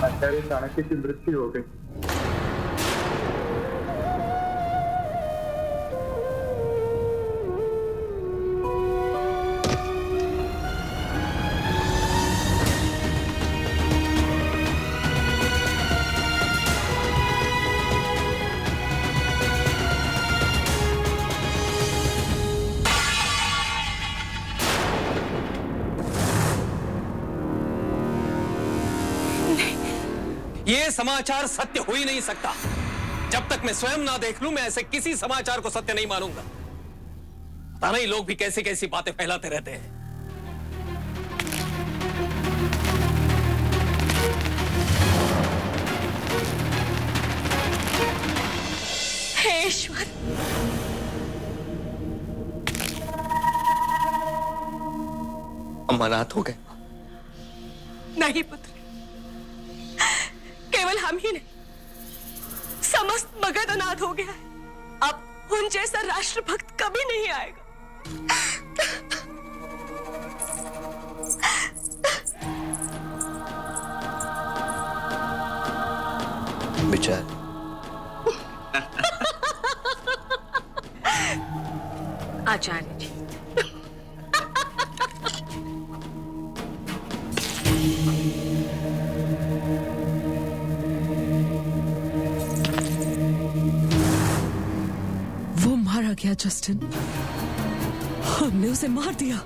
आचार्य चाणक्य की मृत्यु हो गई। ये समाचार सत्य हो ही नहीं सकता। जब तक मैं स्वयं ना देख लूं, मैं ऐसे किसी समाचार को सत्य नहीं मानूंगा। पता नहीं लोग भी कैसी कैसी बातें फैलाते रहते हैं। हे ईश्वर, अम्मा अनाथ हो गए। नहीं पुत्र, केवल हम ही नहीं, समस्त मगध अनाथ हो गया है। अब उन जैसा राष्ट्रभक्त कभी नहीं आएगा। विचार आचार्य जी, वो मारा गया जस्टिन, हमने उसे मार दिया।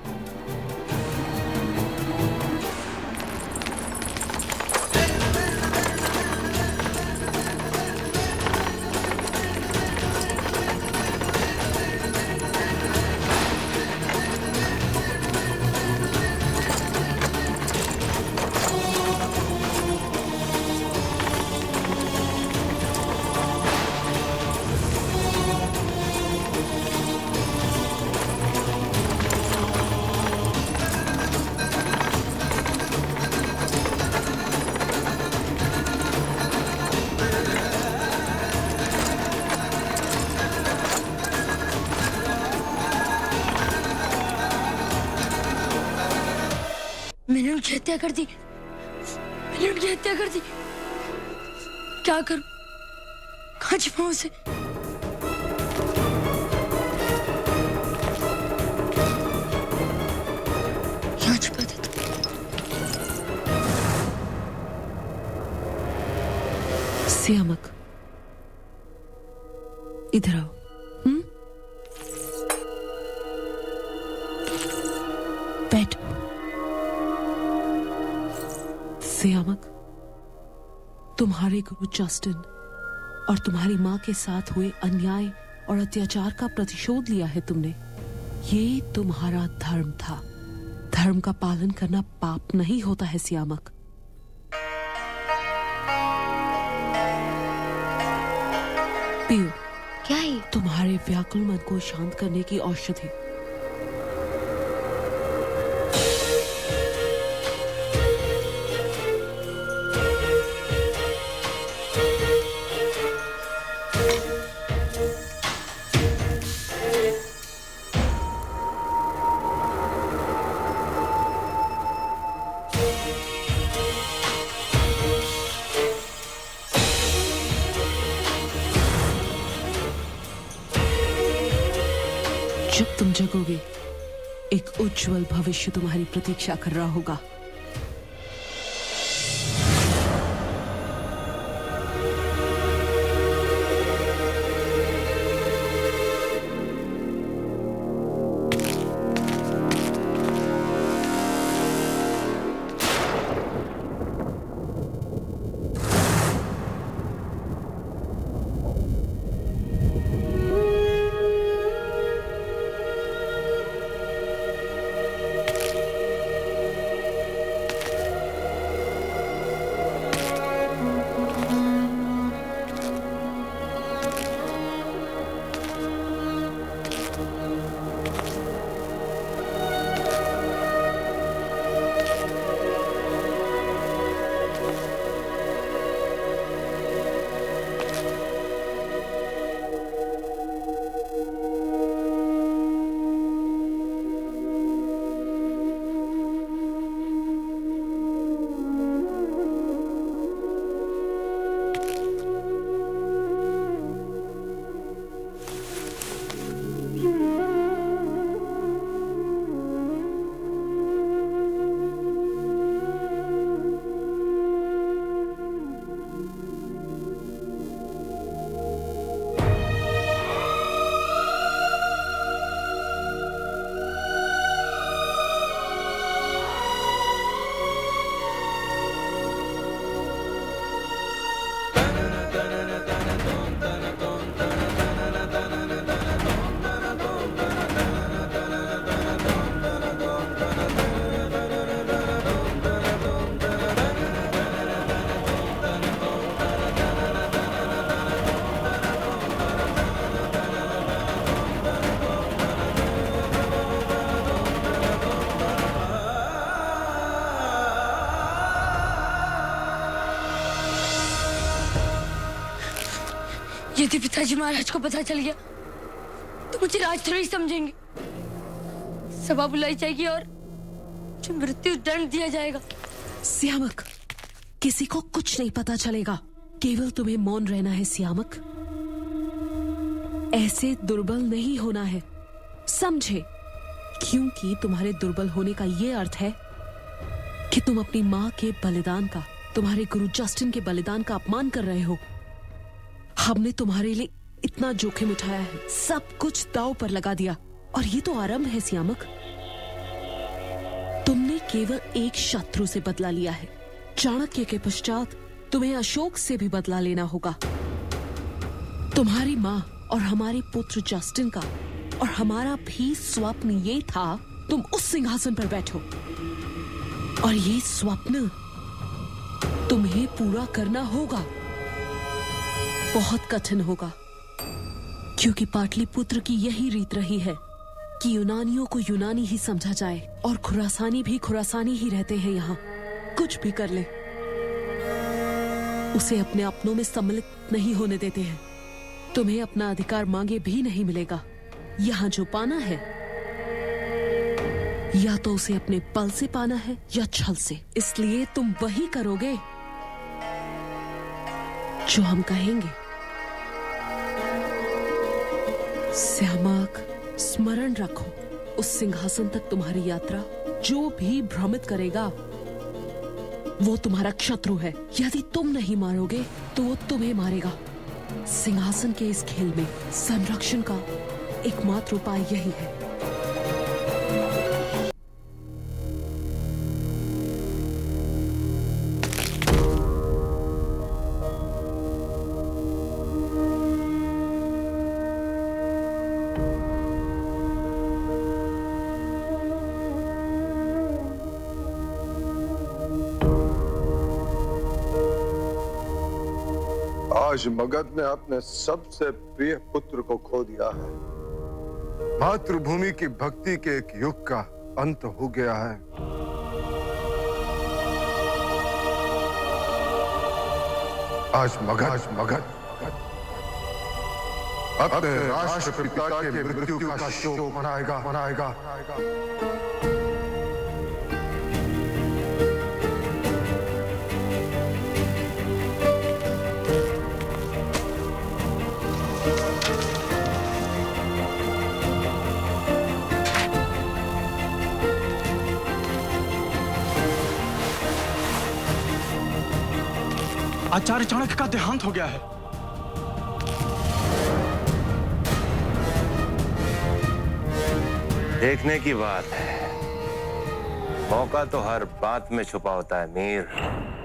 उनकी हत्या कर दी, मैंने उनकी हत्या कर दी। क्या करूं, कहाँ छिपाऊं उसे? यहाँ छिपा देता। सियामक, इधर आओ। बैठ। सियामक, तुम्हारे गुरु जस्टिन और तुम्हारी मां के साथ हुए अन्याय और अत्याचार का प्रतिशोध लिया है तुमने। ये तुम्हारा धर्म था। धर्म का पालन करना पाप नहीं होता है सियामक। पियो, क्या है? तुम्हारे व्याकुल मन को शांत करने की औषधि। जब तुम जगोगे, एक उज्जवल भविष्य तुम्हारी प्रतीक्षा कर रहा होगा। यदि पिताजी महाराज को पता चल गया तो मुझे राज थोड़ी समझेंगे। सभा बुलाई जाएगी और मुझे मृत्यु दंड दिया जाएगा। सियामक, किसी को कुछ नहीं पता चलेगा, केवल तुम्हें मौन रहना है सियामक। ऐसे दुर्बल नहीं होना है, समझे? क्योंकि तुम्हारे दुर्बल होने का यह अर्थ है कि तुम अपनी मां के बलिदान का, तुम्हारे गुरु जस्टिन के बलिदान का अपमान कर रहे हो। हमने तुम्हारे लिए इतना जोखिम उठाया है, सब कुछ दांव पर लगा दिया, और ये तो आरंभ है सियामक। तुमने केवल एक शत्रु से बदला लिया है। चाणक्य के पश्चात तुम्हें अशोक से भी बदला लेना होगा। तुम्हारी मां और हमारे पुत्र जस्टिन का और हमारा भी स्वप्न ये था तुम उस सिंहासन पर बैठो, और ये स्वप्न तुम्हें पूरा करना होगा। बहुत कठिन होगा, क्योंकि पाटलिपुत्र की यही रीत रही है कि यूनानियों को यूनानी ही समझा जाए, और खुरासानी भी खुरासानी ही रहते हैं यहाँ। कुछ भी कर ले, उसे अपने अपनों में सम्मिलित नहीं होने देते हैं। तुम्हें अपना अधिकार मांगे भी नहीं मिलेगा। यहाँ जो पाना है या तो उसे अपने बल से पाना है या छल से। इसलिए तुम वही करोगे जो हम कहेंगे। श्यामाक, स्मरण रखो, उस सिंहासन तक तुम्हारी यात्रा जो भी भ्रमित करेगा वो तुम्हारा शत्रु है। यदि तुम नहीं मारोगे तो वो तुम्हें मारेगा। सिंहासन के इस खेल में संरक्षण का एकमात्र उपाय यही है। आज मगध ने अपने सबसे प्रिय पुत्र को खो दिया है। मातृभूमि की भक्ति के एक युग का अंत हो गया है। आज मगध अपने राष्ट्रपिता के मृत्यु का शोक मनाएगा। आचार्य चाणक्य का देहांत हो गया है। देखने की बात है, मौका तो हर बात में छुपा होता है मीर।